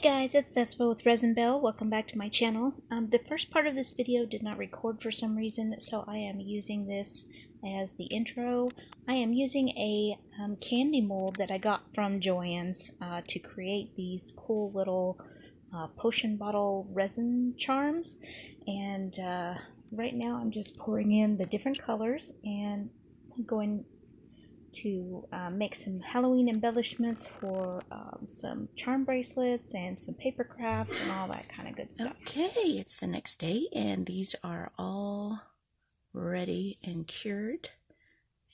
guys, it's Thespa with Resin Bell. Welcome back to my channel. The first part of this video did not record for some reason, so I am using this as the intro. I am using a candy mold that I got from JoAnn's to create these cool little potion bottle resin charms. And right now I'm just pouring in the different colors and I'm going to make some Halloween embellishments for some charm bracelets and some paper crafts and all that kind of good stuff. Okay, it's the next day and these are all ready and cured.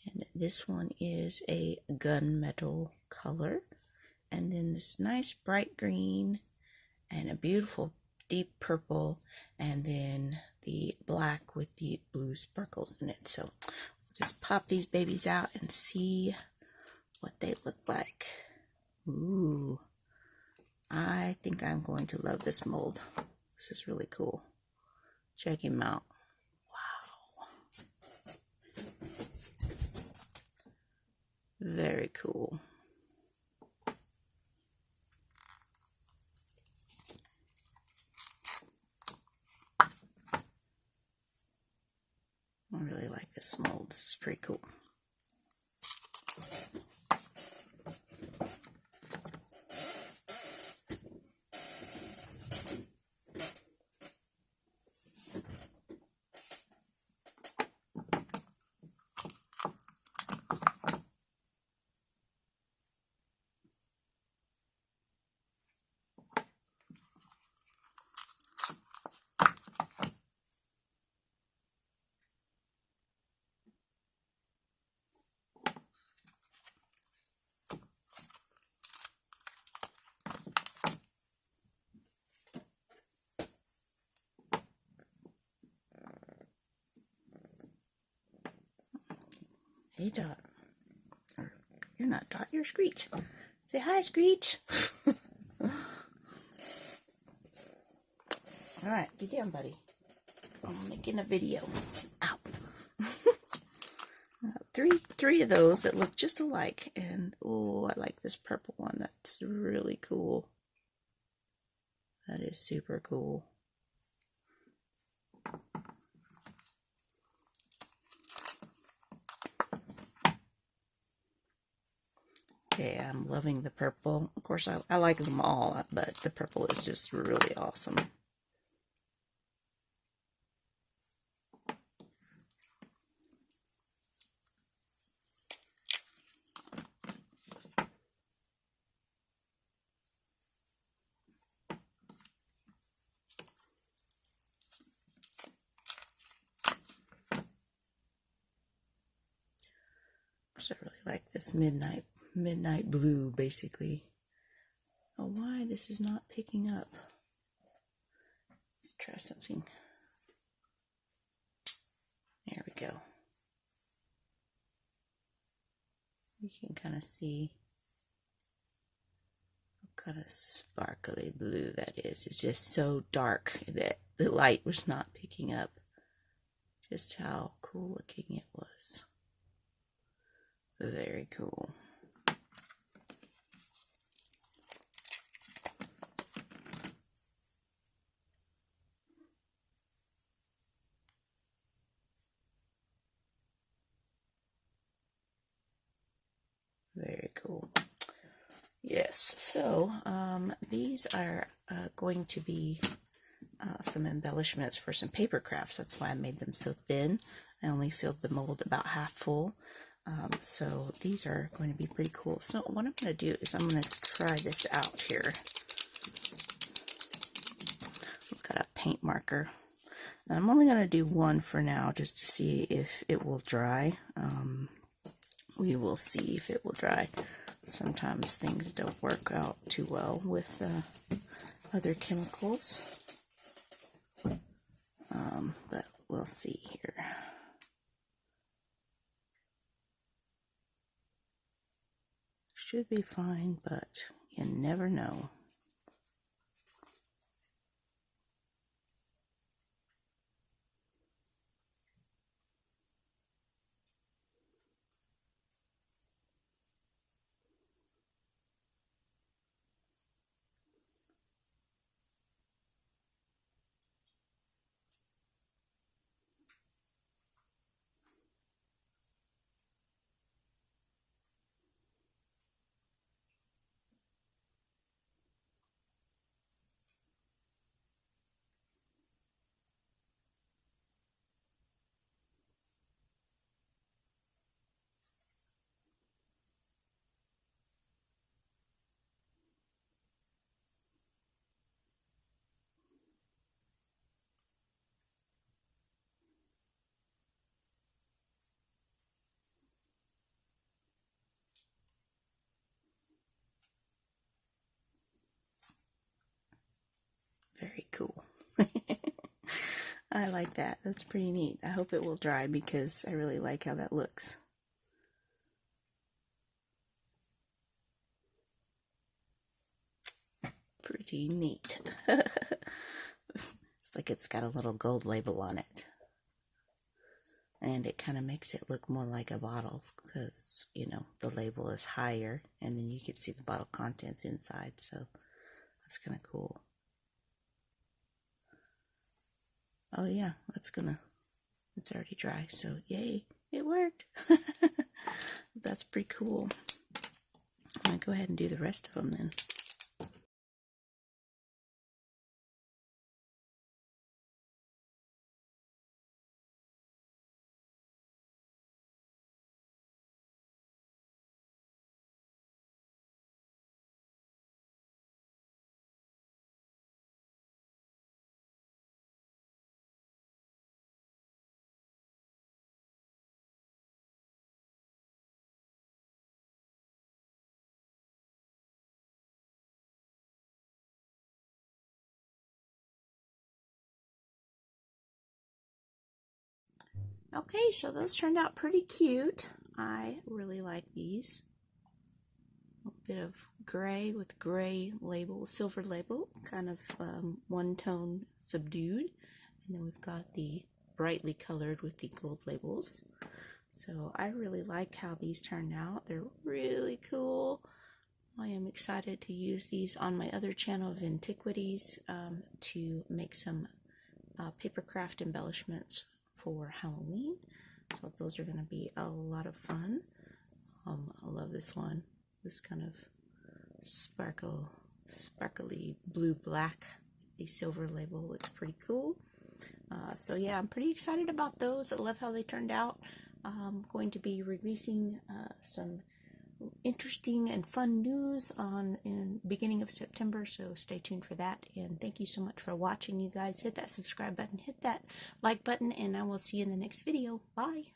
And this one is a gunmetal color. And then this nice bright green and a beautiful deep purple. And then the black with the blue sparkles in it. So just pop these babies out and see what they look like. Ooh, I think I'm going to love this mold. This is really cool. Check him out. Wow. Very cool. I really like this mold. This is pretty cool. Hey, Dot. Or, you're not Dot, you're Screech. Say hi, Screech. Alright, get down, buddy. I'm making a video. Ow. Three of those that look just alike. And, oh, I like this purple one. That's really cool. That is super cool. Okay, I'm loving the purple. Of course, I like them all, but the purple is just really awesome. I really like this midnight blue, basically. Oh, why this is not picking up? Let's try something. There we go. You can kind of see what kind of sparkly blue that is. It's just so dark that the light was not picking up just how cool looking it was. Very cool. Very cool. Yes, so these are going to be some embellishments for some paper crafts. That's why I made them so thin. I only filled the mold about half full. So these are going to be pretty cool. So what I'm going to do is I'm going to try this out here. I've got a paint marker. And I'm only going to do one for now just to see if it will dry. We will see if it will dry. Sometimes things don't work out too well with other chemicals. But we'll see here. Should be fine, but you never know. I like that. That's pretty neat. I hope it will dry because I really like how that looks. Pretty neat. It's like it's got a little gold label on it. And it kind of makes it look more like a bottle because, you know, the label is higher and then you can see the bottle contents inside. So that's kind of cool. Oh yeah, it's already dry. So yay, it worked. That's pretty cool. I'm going to go ahead and do the rest of them then. Okay, so those turned out pretty cute. I really like these. A little bit of gray with gray label, silver label, kind of one tone subdued. And then we've got the brightly colored with the gold labels. So I really like how these turned out. They're really cool. I am excited to use these on my other channel of antiquities to make some paper craft embellishments for Halloween. So those are going to be a lot of fun. I love this one. This kind of sparkly blue-black. The silver label looks pretty cool. So yeah, I'm pretty excited about those. I love how they turned out. I'm going to be releasing some interesting and fun news in beginning of September, so stay tuned for that. And thank you so much for watching, you guys. Hit that subscribe button, hit that like button, and I will see you in the next video. Bye.